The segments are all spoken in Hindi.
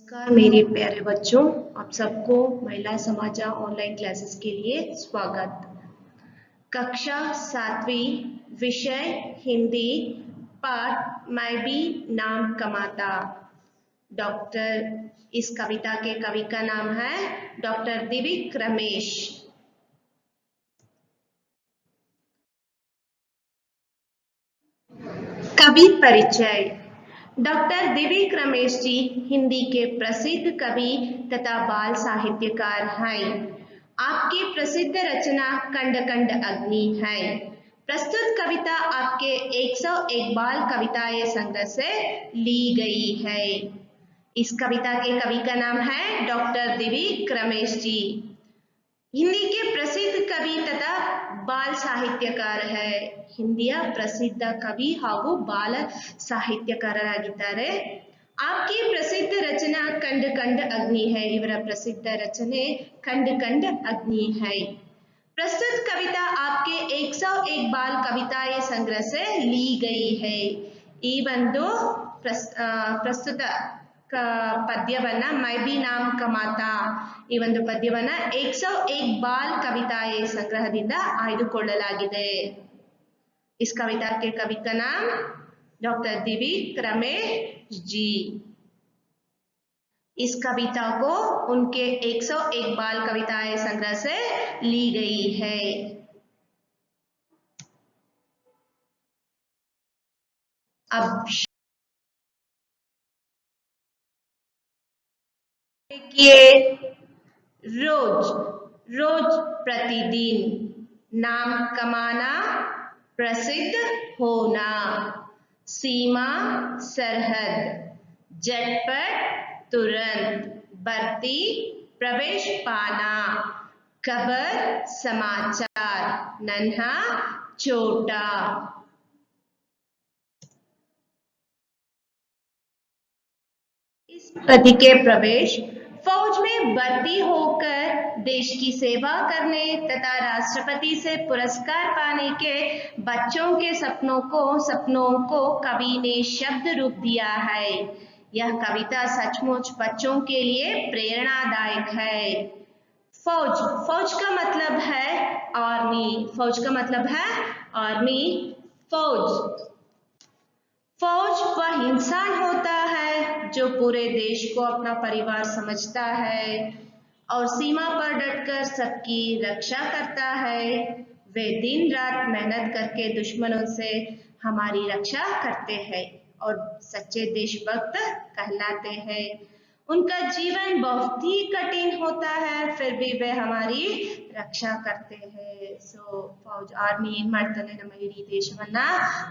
नमस्कार मेरे प्यारे बच्चों, आप सबको महिला समाजा ऑनलाइन क्लासेस के लिए स्वागत। कक्षा 7वीं, विषय हिंदी, पाठ मैं भी नाम कमाता। इस कविता के कवि का नाम है डॉक्टर दिव्य रमेश। कवि परिचय। डॉक्टर दिव्य रमेश जी हिंदी के प्रसिद्ध कवि तथा बाल साहित्यकार हैं। आपकी प्रसिद्ध रचना खंड खंड अग्नि है। प्रस्तुत कविता आपके 101 बाल कविताएं संग्रह से ली गई है। इस कविता के कवि का नाम है डॉक्टर दिव्य रमेश जी। हिंदी के प्रसिद्ध कवि तथा बाल साहित्यकार है। ಹಿಂದಿಯ ಪ್ರಸಿದ್ಧ ಕವಿ ಹಾಗೂ ಬಾಲ ಸಾಹಿತ್ಯಕಾರರಾಗಿದ್ದಾರೆ। आपकी प्रसिद्ध रचना खंड खंड अग्नि है। ಇವರ प्रसिद्ध रचने खंड खंड अग्नि है। प्रस्तुत कविता आपके 101 बाल कविताएं संग्रह से ली गई है। ಈ ಒಂದು ಪ್ರಸ್ತುತ ಪದ್ಯವನ್ನ ಮೈ ಬಿ ನಾಮ್ ಕಮಾತಾ ಈ ಒಂದು ಪದ್ಯವನ್ನ 101 ಬಾಲ್ ಕವಿತಾಯೆ ಸಂಗ್ರಹದಿಂದ ಆಯ್ದುಕೊಳ್ಳಲಾಗಿದೆ। इस कविता के कवि का नाम डॉक्टर दिव्य रमेश जी। इस कविता को उनके 101 बाल कविताएं संग्रह से ली गई है। अब देखिए, रोज रोज प्रतिदिन, नाम कमाना, प्रसिद्ध होना, सीमा सरहद, झटपट तुरंत, भर्ती प्रवेश पाना, खबर समाचार, नन्हा छोटा। इस पद के प्रवेश फौज में भर्ती होकर देश की सेवा करने तथा राष्ट्रपति से पुरस्कार पाने के बच्चों के सपनों को कवि ने शब्द रूप दिया है। यह कविता सचमुच बच्चों के लिए प्रेरणादायक है। फौज का मतलब है आर्मी। फौज का मतलब है आर्मी। फौज वह इंसान होता है जो पूरे देश को अपना परिवार समझता है और सीमा पर डटकर सबकी रक्षा करता है। वे दिन रात मेहनत करके दुश्मनों से हमारी रक्षा करते हैं और सच्चे देशभक्त कहलाते हैं। उनका जीवन बहुत ही कठिन होता है, फिर भी वे हमारी रक्षा करते हैं। सो फौज आर्मी ಏನ್ ಮಾಡ್ತಾನೆ, ನಮ್ಮ ಇಡೀ ದೇಶವನ್ನ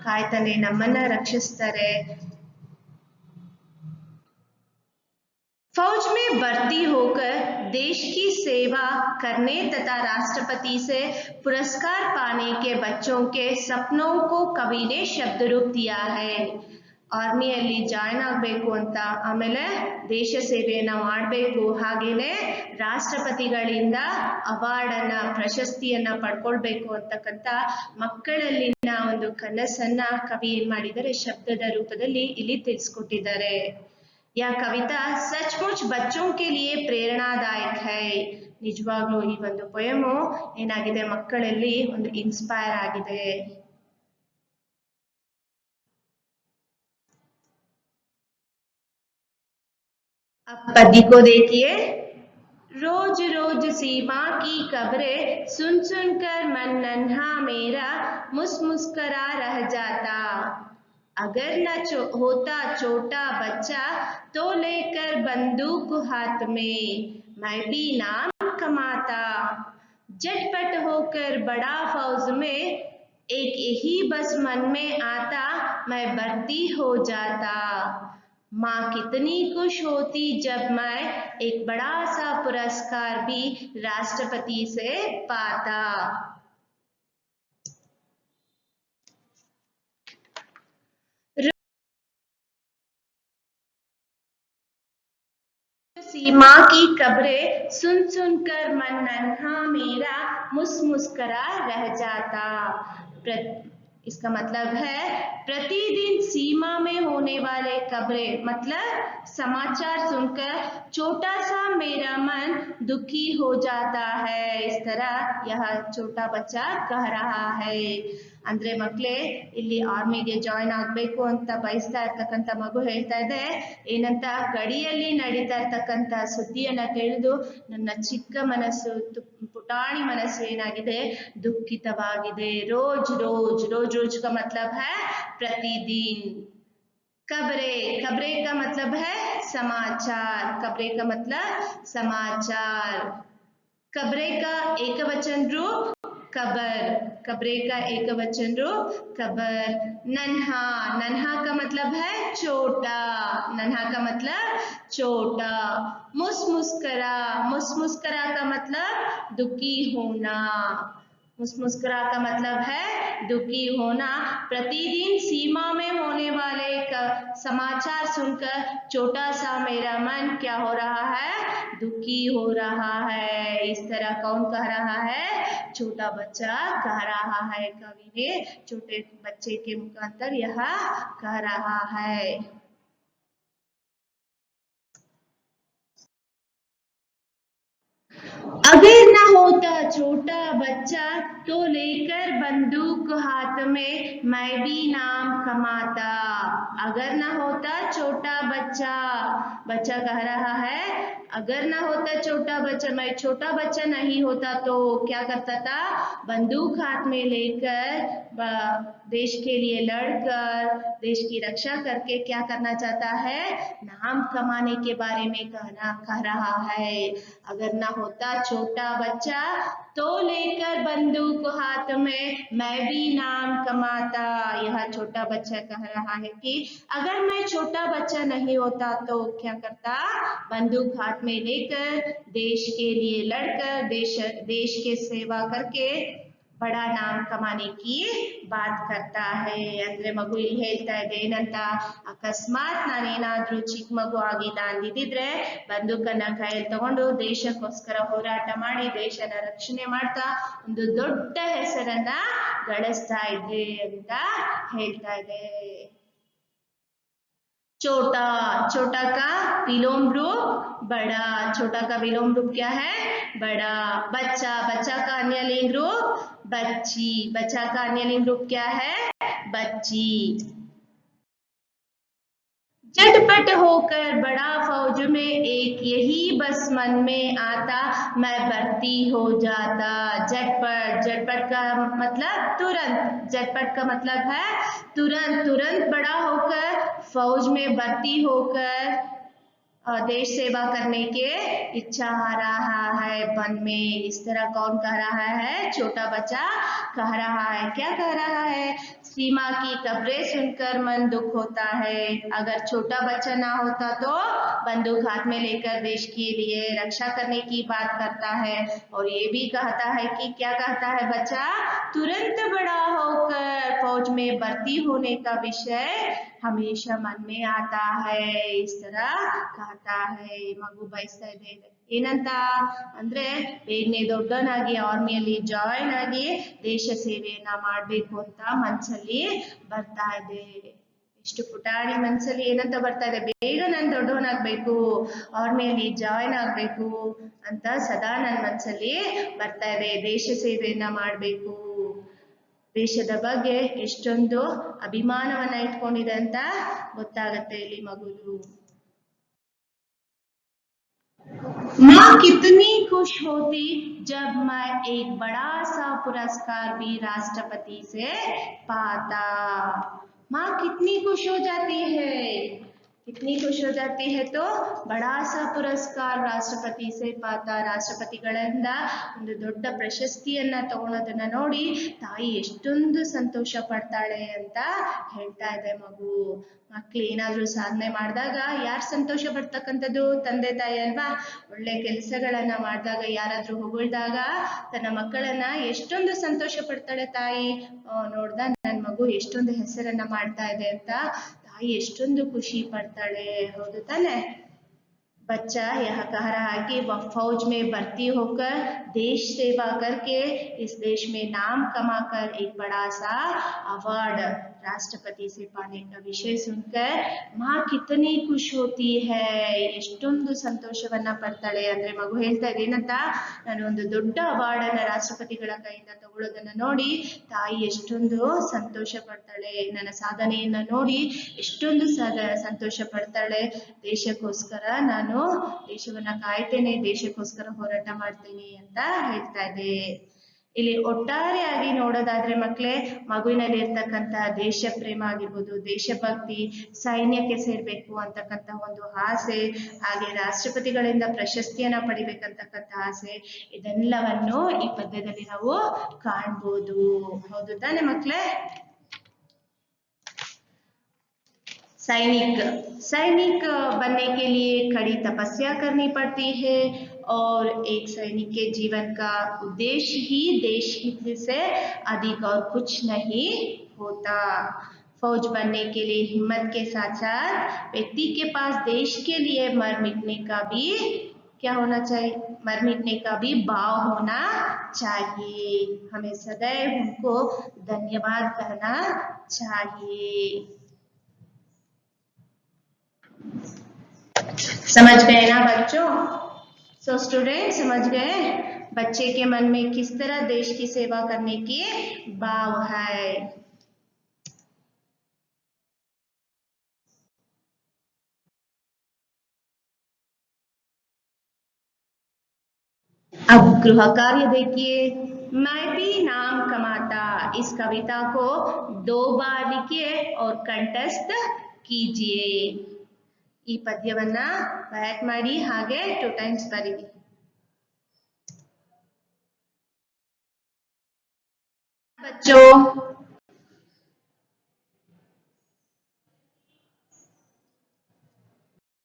ಕಾಯ್ತಾನೆ, ನಮ್ಮನ್ನ ರಕ್ಷಿಸ್ತಾರೆ। फौज में भर्ती होकर देश की सेवा करने तथा राष्ट्रपति से पुरस्कार पाने के बच्चों के सपनों को कवि ने शब्द रूप दिया है। ಆರ್ಮಿಯಲ್ಲಿ ಜಾಯ್ನ್ ಆಗಬೇಕು ಅಂತ, ಆಮೇಲೆ ದೇಶ ಸೇವೆಯನ್ನ ಮಾಡಬೇಕು, ಹಾಗೇನೆ ರಾಷ್ಟ್ರಪತಿಗಳಿಂದ ಅವಾರ್ಡ್ ಅನ್ನ ಪ್ರಶಸ್ತಿಯನ್ನ ಪಡ್ಕೊಳ್ಬೇಕು ಅಂತಕ್ಕಂತ ಮಕ್ಕಳಲ್ಲಿನ ಒಂದು ಕನಸನ್ನ ಕವಿ ಏನ್ ಮಾಡಿದ್ದಾರೆ, ಶಬ್ದದ ರೂಪದಲ್ಲಿ ಇಲ್ಲಿ ತಿಳಿಸ್ಕೊಟ್ಟಿದ್ದಾರೆ। यह कविता सचमुच बच्चों के लिए प्रेरणादायक है। ನಿಜವಾಗ್ಲೂ ಈ ಒಂದು ಪೊಯಮು ಏನಾಗಿದೆ, ಮಕ್ಕಳಲ್ಲಿ ಒಂದು ಇನ್ಸ್ಪೈರ್ ಆಗಿದೆ। अब पद्य को देखिए। रोज रोज सीमा की खबरें सुन सुनकर मन नन्हा मेरा मुस्कुरा रह जाता। अगर न होता छोटा बच्चा तो लेकर बंदूक हाथ में मैं भी नाम कमाता। झटपट होकर बड़ा फौज में एक ही बस मन में आता, मैं भर्ती हो जाता। माँ कितनी खुश होती जब मैं एक बड़ा सा पुरस्कार भी राष्ट्रपति से पाता। सीमा की खबरें सुन सुनकर मन नन्हा मेरा मुस्कुरा रह जाता। इसका मतलब है प्रतिदिन सीमा में होने होने वाले खबरें मतलब समाचार सुनकर छोटा सा मेरा मन दुखी हो जाता है। इस तरह यह छोटा बच्चा कह रहा है। ಅಂದ್ರೆ ಮಕ್ಕಳೇ ಇಲ್ಲಿ ಆರ್ಮಿಗೆ ಜಾಯಿನ್ ಆಗಬೇಕು ಅಂತ ಬಯಸ್ತಾ ಇರ್ತಕ್ಕಂಥ ಮಗು ಹೇಳ್ತಾ ಇದೆ ಏನಂತ ಗಡಿಯಲ್ಲಿ ನಡೀತಾ ಇರ್ತಕ್ಕಂಥ ಸುದ್ದಿಯನ್ನ ತಿಳಿದು ನನ್ನ ಚಿಕ್ಕ ಮನಸ್ಸು ಪುಟಾಣಿ ಮನಸ್ಸು ಏನಾಗಿದೆ दुखितवाಗಿದೆ। रोज रोज रोज रोज का मतलब है प्रतिदिन। खबरें खबरें का मतलब है समाचार। खबरें का मतलब समाचार। खबरें का एकवचन रूप खबर। खबरें का एकवचन रूप खबर। नन्हा नन्हा का मतलब है छोटा। नन्हा का मतलब छोटा। मुस्मुस्करा मुस्मुस्करा का मतलब दुखी होना। मुस्मुस्कुरा का मतलब है दुखी होना। प्रतिदिन सीमा में होने वाले समाचार सुनकर छोटा सा मेरा मन क्या हो रहा है दुखी हो रहा है। इस तरह कौन कह रहा है छोटा बच्चा कह रहा है। कवि ने छोटे बच्चे के मुखांतर यह कह रहा है। अगर न होता छोटा बच्चा तो लेकर बंदूक हाथ में मैं भी नाम कमाता। अगर न होता छोटा बच्चा बच्चा कह रहा है अगर न होता छोटा बच्चा मैं छोटा बच्चा नहीं होता तो क्या करता था बंदूक हाथ में लेकर देश के लिए लड़कर देश की रक्षा करके क्या करना चाहता है नाम कमाने के बारे में कह रहा है। अगर न होता छोटा बच्चा तो लेकर बंदूक हाथ में मैं भी नाम कमाता। यह छोटा बच्चा कह रहा है कि अगर मैं छोटा बच्चा नहीं होता तो क्या करता बंदूक हाथ में लेकर देश के लिए लड़कर देश के सेवा करके बड़ा नाम कमाने की बात करता है। ಅಂದ್ರೆ ಮಗು ಇಲ್ಲಿ ಹೇಳ್ತಾ ಇದೆ ಏನಂತ ಅಕಸ್ಮಾತ್ ನಾನೇನಾದ್ರೂ ಚಿಕ್ಕ ಮಗು ಆಗಿದ್ದ ಅಂದಿದ್ರೆ ಬಂದೂಕನ್ನ ಕೈಯಲ್ಲಿ ತಗೊಂಡು ದೇಶಕ್ಕೋಸ್ಕರ ಹೋರಾಟ ಮಾಡಿ ದೇಶನ ರಕ್ಷಣೆ ಮಾಡ್ತಾ ಒಂದು ದೊಡ್ಡ ಹೆಸರನ್ನ ಗಳಿಸ್ತಾ ಇದ್ದೆ ಅಂತ ಹೇಳ್ತಾ ಇದೆ। छोटा छोटा का विलोम रूप बड़ा। छोटा का विलोम रूप क्या है बड़ा। बच्चा बच्चा का अन्य लिंग रूप बच्ची। बच्चा का अन्य लिंग रूप क्या है बच्ची। झटपट होकर बड़ा फौज में एक यही बस मन में आता मैं भर्ती हो जाता। झटपट झटपट का मतलब तुरंत। झटपट का मतलब है तुरंत। तुरंत बड़ा होकर फौज में भर्ती होकर देश सेवा करने के इच्छा आ रहा है मन में। इस तरह कौन कह रहा है छोटा बच्चा कह रहा है। क्या कह रहा है सीमा की खबरें सुनकर मन दुख होता है। अगर छोटा बच्चा ना होता तो बंदूक हाथ में लेकर देश के लिए रक्षा करने की बात करता है और ये भी कहता है कि क्या कहता है बच्चा तुरंत बड़ा होकर फौज में भर्ती होने का विषय हमेशा मन में आता है। इस तरह कहता है मगु बयस्ता ಇದೆ ಏನಂತ ಅಂದ್ರೆ ಬೇಗನೆ ದೊಡ್ಡವನಾಗಿ ಆರ್ಮಿಯಲ್ಲಿ ಜಾಯಿನ್ ಆಗಿ ದೇಶ ಸೇವೆಯನ್ನ ಮಾಡಬೇಕು ಅಂತ ಮನಸ್ಸಲ್ಲಿ ಬರ್ತಾ ಇದೆ। ಎಷ್ಟು ಪುಟಾಣಿ ಮನಸ್ಸಲ್ಲಿ ಏನಂತ ಬರ್ತಾ ಇದೆ ಬೇಗ ನಾನು ದೊಡ್ಡವನಾಗಬೇಕು ಆರ್ಮಿಯಲ್ಲಿ ಜಾಯಿನ್ ಆಗಬೇಕು ಅಂತ ಸದಾ ನನ್ನ ಮನಸ್ಸಲ್ಲಿ ಬರ್ತಾ ಇದೆ। ದೇಶ ಸೇವೆಯನ್ನ ಮಾಡಬೇಕು ದೇಶದ ಬಗ್ಗೆ ಎಷ್ಟೊಂದು ಅಭಿಮಾನವನ್ನ ಇಟ್ಕೊಂಡಿದೆ ಅಂತ ಗೊತ್ತಾಗುತ್ತೆ ಇಲ್ಲಿ ಮಗುದು। माँ कितनी खुश होती जब मैं एक बड़ा सा पुरस्कार भी राष्ट्रपति से पाता। माँ कितनी खुश हो जाती है कितनी खुश हो जाती है तो बड़ा सा पुरस्कार राष्ट्रपति से पाता। ರಾಷ್ಟ್ರಪತಿಗಳಿಂದ ಒಂದು ದೊಡ್ಡ ಪ್ರಶಸ್ತಿಯನ್ನ ತಗೊಳ್ಳೋದನ್ನ ನೋಡಿ ತಾಯಿ ಎಷ್ಟೊಂದು ಸಂತೋಷ ಪಡ್ತಾಳೆ ಅಂತ ಹೇಳ್ತಾ ಇದೆ ಮಗು। ಮಕ್ಕಳು ಏನಾದ್ರೂ ಸಾಧನೆ ಮಾಡಿದಾಗ ಯಾರು ಸಂತೋಷ ಪಡ್ತಕ್ಕಂಥದ್ದು ತಂದೆ ತಾಯಿ ಅಲ್ವಾ। ಒಳ್ಳೆ ಕೆಲಸಗಳನ್ನ ಮಾಡಿದಾಗ ಯಾರಾದ್ರೂ ಹೊಗಳ್ದಾಗ ತನ್ನ ಮಕ್ಕಳನ್ನ ಎಷ್ಟೊಂದು ಸಂತೋಷ ಪಡ್ತಾಳೆ ತಾಯಿ। ನೋಡ್ದ ನನ್ನ ಮಗು ಎಷ್ಟೊಂದು ಹೆಸರನ್ನ ಮಾಡ್ತಾ ಇದೆ ಅಂತ ताई ಎಷ್ಟೊಂದು ಖುಷಿ ಪಡ್ತಾಳೆ ಹೌದು ತಾನೆ। बच्चा यह कह रहा है कि वह फौज में भर्ती होकर देश सेवा करके इस देश में नाम कमाकर एक बड़ा सा अवार्ड राष्ट्रपति से पाने का विषय सुनकर माँ कितनी खुश होती है, ಎಷ್ಟೊಂದು ಸಂತೋಷವನ್ನ ಪಡ್ತಾಳೆ ಅಂದ್ರೆ ಮಗು ಹೇಳ್ತಾ ಇದೆ ಏನಂತ, ನಾನು ಒಂದು ದೊಡ್ಡ ಅವಾರ್ಡ್ ಅನ್ನ ರಾಷ್ಟ್ರಪತಿಗಳ ಕೈಯಿಂದ ತಗೊಳ್ಳೋದನ್ನ ನೋಡಿ ತಾಯಿ ಎಷ್ಟೊಂದು ಸಂತೋಷ ಪಡ್ತಾಳೆ, ನನ್ನ ಸಾಧನೆಯನ್ನ ನೋಡಿ ಎಷ್ಟೊಂದು ಸಂತೋಷ ಪಡ್ತಾಳೆ, ದೇಶಕ್ಕೋಸ್ಕರ ನಾನು ದೇಶವನ್ನ ಕಾಯ್ತೇನೆ, ದೇಶಕ್ಕೋಸ್ಕರ ಹೋರಾಟ ಮಾಡ್ತೇನೆ ಅಂತ ಹೇಳ್ತಾ ಇದೆ. ಇಲ್ಲಿ ಒಟ್ಟಾರೆಯಾಗಿ ನೋಡೋದಾದ್ರೆ ಮಕ್ಕಳೇ, ಮಗುವಿನಲ್ಲಿ ಇರ್ತಕ್ಕಂತಹ ದೇಶ ಪ್ರೇಮ ಆಗಿರ್ಬೋದು, ದೇಶಭಕ್ತಿ, ಸೈನ್ಯಕ್ಕೆ ಸೇರ್ಬೇಕು ಅಂತಕ್ಕಂತ ಒಂದು ಆಸೆ, ಹಾಗೆ ರಾಷ್ಟ್ರಪತಿಗಳಿಂದ ಪ್ರಶಸ್ತಿಯನ್ನ ಪಡಿಬೇಕಂತಕ್ಕಂತ ಆಸೆ, ಇದೆಲ್ಲವನ್ನು ಈ ಪದ್ಯದಲ್ಲಿ ನಾವು ಕಾಣ್ಬೋದು. ಹೌದು ತಾನೆ ಮಕ್ಕಳೇ? सैनिक बनने के लिए कड़ी तपस्या करनी पड़ती है और एक सैनिक के जीवन का उद्देश्य ही देश हित से अधिक और कुछ नहीं होता। फौज बनने के लिए हिम्मत के साथ साथ व्यक्ति के पास देश के लिए मर मिटने का भी क्या होना चाहिए, मर मिटने का भी भाव होना चाहिए। हमें सदैव उनको धन्यवाद कहना चाहिए। समझ गए ना बच्चों? सो स्टूडेंट समझ गए बच्चे के मन में किस तरह देश की सेवा करने की भाव है। अब गृह कार्य देखिए। मैं भी नाम कमाता, इस कविता को 2 बार लिखिए और कंठस्थ कीजिए। ಈ ಪದ್ಯವನ್ನ ಬ್ಯಾಟ್ ಮಾಡಿ ಹಾಗೆ 2 ಟೈಮ್ಸ್ ಬರೀರಿ. बच्चों